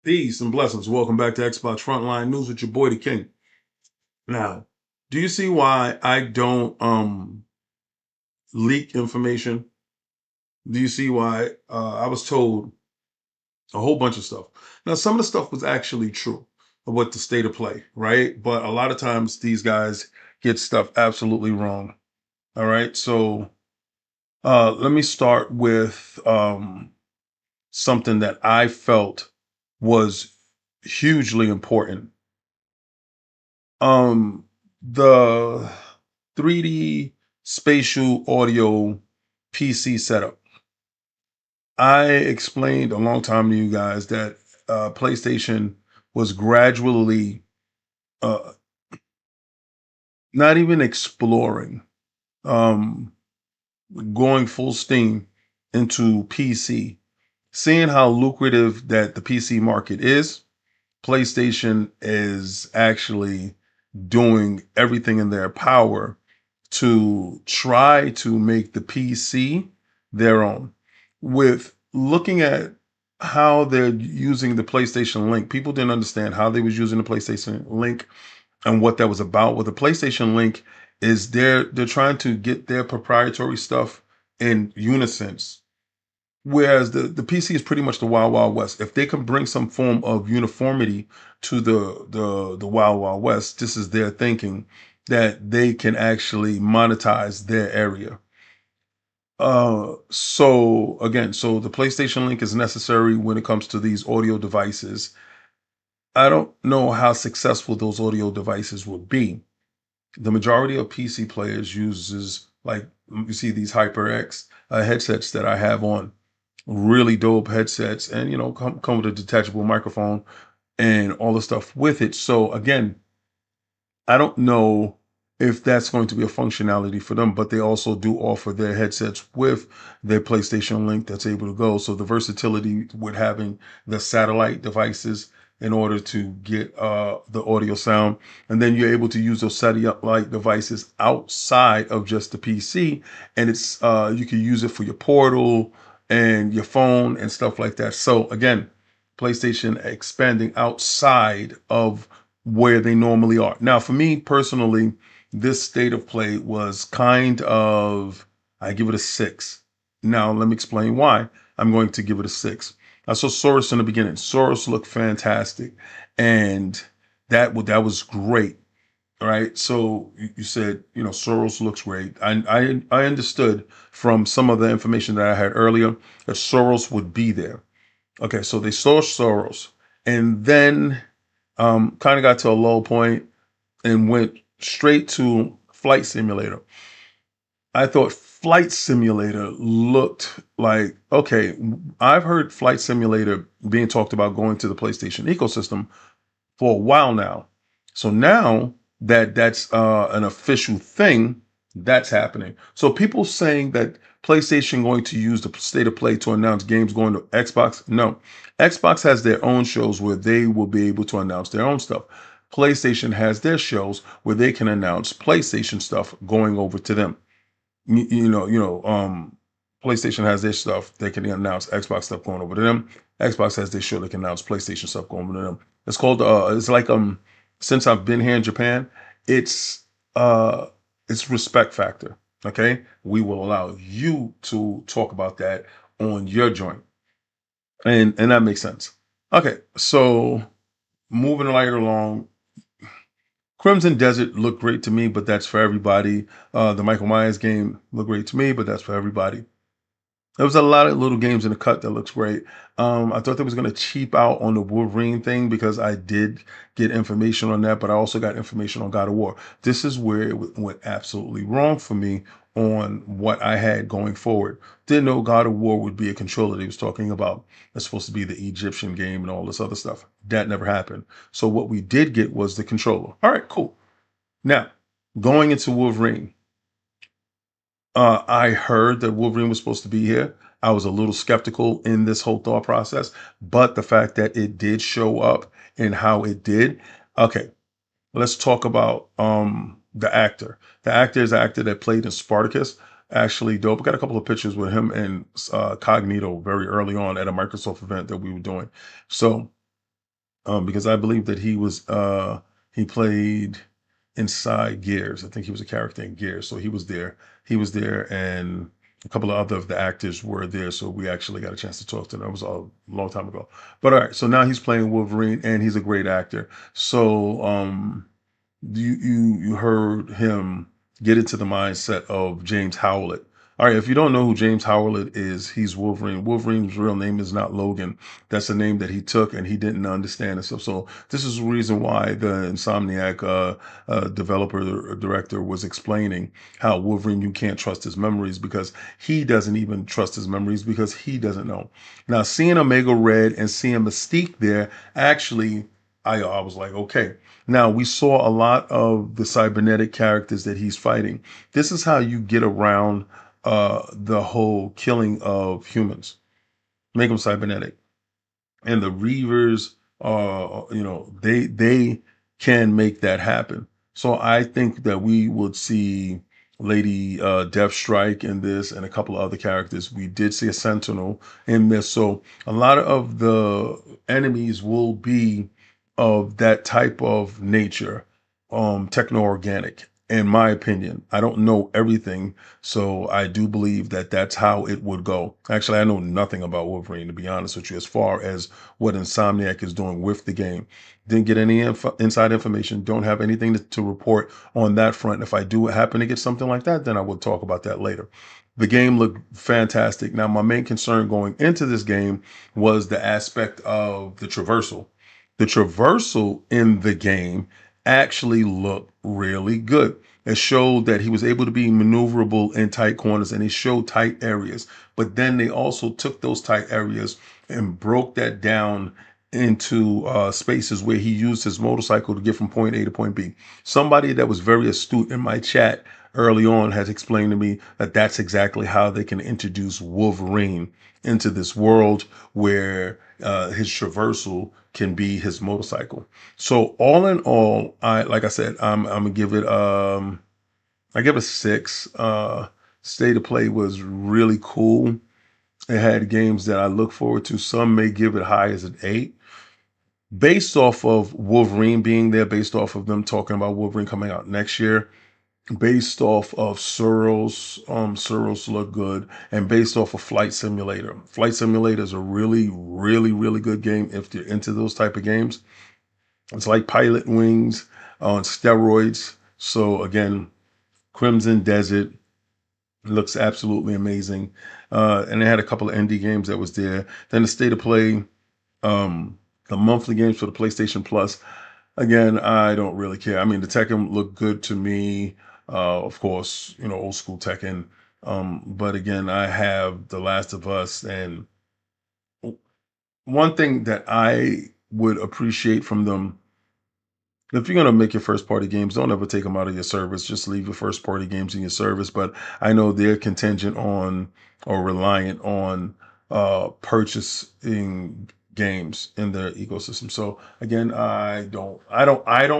Peace and blessings. Welcome back to Xbox Frontline News with your boy the King. Now, do you see why I don't leak information? Do you see why I was told a whole bunch of stuff? Now, some of the stuff was actually true of what the state of play, right? But a lot of times these guys get stuff absolutely wrong. All right. So let me start with something that I felt was hugely important. The 3D spatial audio PC setup. I explained a long time to you guys that PlayStation was gradually uh, not even exploring, um, going full steam into PC, seeing how lucrative that the PC market is. PlayStation is actually doing everything in their power to try to make the PC their own. With looking at how they're using the PlayStation Link, people didn't understand how they was using the PlayStation Link and what that was about. Well, the PlayStation Link is they're trying to get their proprietary stuff in unison. Whereas the PC is pretty much the Wild Wild West. If they can bring some form of uniformity to the Wild Wild West, this is their thinking that they can actually monetize their area. So the PlayStation Link is necessary when it comes to these audio devices. I don't know how successful those audio devices will be. The majority of PC players uses, like, you see these HyperX headsets that I have on, really dope headsets, and come with a detachable microphone and all the stuff with it. So again, I don't know if that's going to be a functionality for them, but they also do offer their headsets with their PlayStation Link that's able to go. So the versatility with having the satellite devices in order to get the audio sound, and then you're able to use those satellite devices outside of just the PC, and it's you can use it for your portal and your phone and stuff like that. So again, PlayStation expanding outside of where they normally are. Now, for me personally, this state of play was kind of, I give it a 6. Now, let me explain why I'm going to give it a 6. I saw Soros in the beginning. Soros looked fantastic, and that was great. All right. So you said, Soros looks great. I understood from some of the information that I had earlier that Soros would be there. Okay, so they saw Soros, and then kind of got to a low point and went straight to Flight Simulator. I thought Flight Simulator looked like, okay, I've heard Flight Simulator being talked about going to the PlayStation ecosystem for a while now. So now that that's an official thing, that's happening. So people saying that PlayStation going to use the state of play to announce games going to Xbox. No, Xbox has their own shows where they will be able to announce their own stuff. PlayStation has their shows where they can announce PlayStation stuff going over to them. PlayStation has their stuff. They can announce Xbox stuff going over to them. Xbox has their show. They can announce PlayStation stuff going over to them. It's called, it's like, since I've been here in Japan, it's, uh, it's respect factor. Okay. We will allow you to talk about that on your joint. And that makes sense. Okay. So moving right along, Crimson Desert looked great to me, but that's for everybody. The Michael Myers game looked great to me, but that's for everybody. There was a lot of little games in the cut that looks great. I thought they was going to cheap out on the Wolverine thing because I did get information on that, but I also got information on God of War. This is where it went absolutely wrong for me on what I had going forward. Didn't know God of War would be a controller they was talking about. It's supposed to be the Egyptian game and all this other stuff. That never happened. So what we did get was the controller. All right, cool. Now, going into Wolverine. I heard that Wolverine was supposed to be here. I was a little skeptical in this whole thought process, but the fact that it did show up and how it did. Okay, let's talk about the actor. The actor is the actor that played in Spartacus. Actually, dope. I got a couple of pictures with him and Cognito very early on at a Microsoft event that we were doing. So because I believe that he played inside Gears. I think he was a character in Gears, so he was there. He was there, and a couple of other of the actors were there. So we actually got a chance to talk to them. That was a long time ago. But all right, so now he's playing Wolverine, and he's a great actor. So you heard him get into the mindset of James Howlett. All right, if you don't know who James Howlett is, he's Wolverine. Wolverine's real name is not Logan. That's the name that he took, and he didn't understand and stuff. So this is the reason why the Insomniac developer or director was explaining how Wolverine, you can't trust his memories because he doesn't even trust his memories because he doesn't know. Now, seeing Omega Red and seeing Mystique there, actually, I was like, okay. Now, we saw a lot of the cybernetic characters that he's fighting. This is how you get around the whole killing of humans. Make them cybernetic. And the Reavers, they can make that happen. So I think that we would see Lady Deathstrike in this and a couple of other characters. We did see a Sentinel in this. So a lot of the enemies will be of that type of nature, techno-organic, in my opinion. I don't know everything, so I do believe that that's how it would go. Actually, I know nothing about Wolverine, to be honest with you, as far as what Insomniac is doing with the game. Didn't get any inside information. Don't have anything to report on that front. If I do happen to get something like that, then I will talk about that later. The game looked fantastic. Now, my main concern going into this game was the aspect of the traversal. The traversal in the game actually looked really good. It showed that he was able to be maneuverable in tight corners and it showed tight areas. But then they also took those tight areas and broke that down into spaces where he used his motorcycle to get from point A to point B. Somebody that was very astute in my chat early on has explained to me that that's exactly how they can introduce Wolverine into this world where his traversal can be his motorcycle. So all in all, like I said, I'm gonna give it I give it a 6. State of Play was really cool. It had games that I look forward to. Some may give it high as an 8. Based off of Wolverine being there, based off of them talking about Wolverine coming out next year, based off of Surros look good, and based off of Flight Simulator. Flight Simulator is a really, really, really good game if you're into those type of games. It's like Pilot Wings on steroids. So again, Crimson Desert looks absolutely amazing. And they had a couple of indie games that was there. Then the State of Play, um, the monthly games for the PlayStation Plus. Again, I don't really care. I mean, the Tekken looked good to me. Of course, old school Tekken. But again, I have The Last of Us, and one thing that I would appreciate from them, if you're gonna make your first party games, don't ever take them out of your service. Just leave your first party games in your service. But I know they're contingent on or reliant on purchasing games in their ecosystem. So again, I don't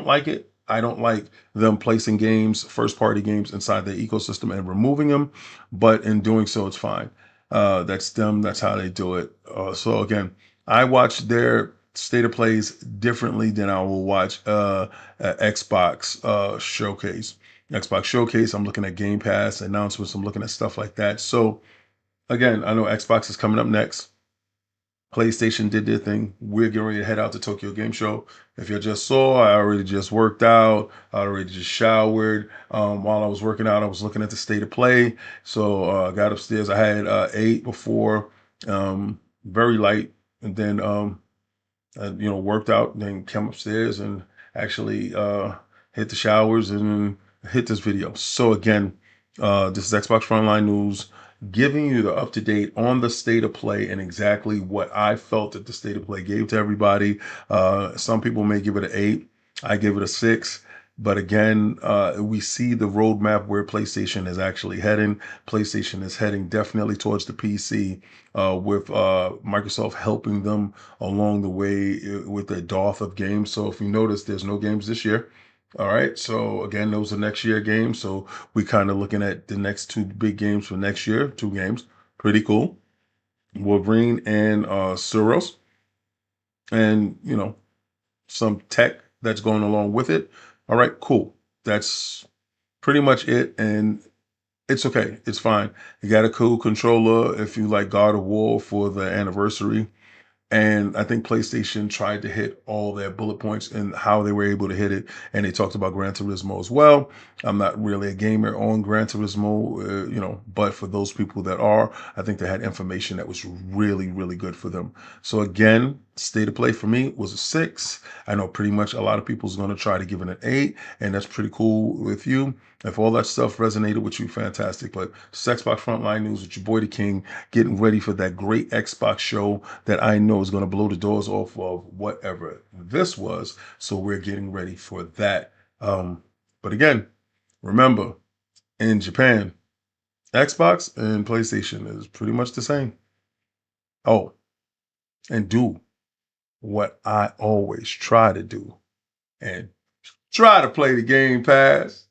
like it. I don't like them placing games, first party games inside their ecosystem and removing them. But in doing so, it's fine. That's them. That's how they do it. So again, I watch their state of plays differently than I will watch Xbox Showcase. Xbox Showcase, I'm looking at Game Pass announcements, I'm looking at stuff like that. So again, I know Xbox is coming up next. PlayStation did their thing. We're getting ready to head out to Tokyo Game Show. If you just saw, I already just worked out. I already just showered. While I was working out, I was looking at the state of play. So I got upstairs. I had 8 before, very light, and then worked out, and then came upstairs and actually hit the showers and hit this video. So again, this is Xbox Frontline News, giving you the up to date on the state of play and exactly what I felt that the state of play gave to everybody. Some people may give it an 8. I give it a 6. But again, we see the roadmap where PlayStation is actually heading. PlayStation is heading definitely towards the PC, with Microsoft helping them along the way with the dearth of games. So if you notice, there's no games this year. All right. So again, those are next year games. So we kind of looking at the next 2 big games for next year. 2 games, pretty cool. Wolverine and Suros, and some tech that's going along with it. All right, cool. That's pretty much it. And it's okay. It's fine. You got a cool controller if you like God of War for the anniversary. And I think PlayStation tried to hit all their bullet points and how they were able to hit it. And they talked about Gran Turismo as well. I'm not really a gamer on Gran Turismo, but for those people that are, I think they had information that was really, really good for them. So again, state of play for me was a 6. I know pretty much a lot of people's going to try to give it an 8, and that's pretty cool with you. If all that stuff resonated with you, fantastic. But Xbox Frontline News with your boy the King, getting ready for that great Xbox show that I know is going to blow the doors off of whatever this was. So we're getting ready for that. But again, remember, in Japan, Xbox and PlayStation is pretty much the same. Oh, and do what I always try to do and try to play the Game Pass.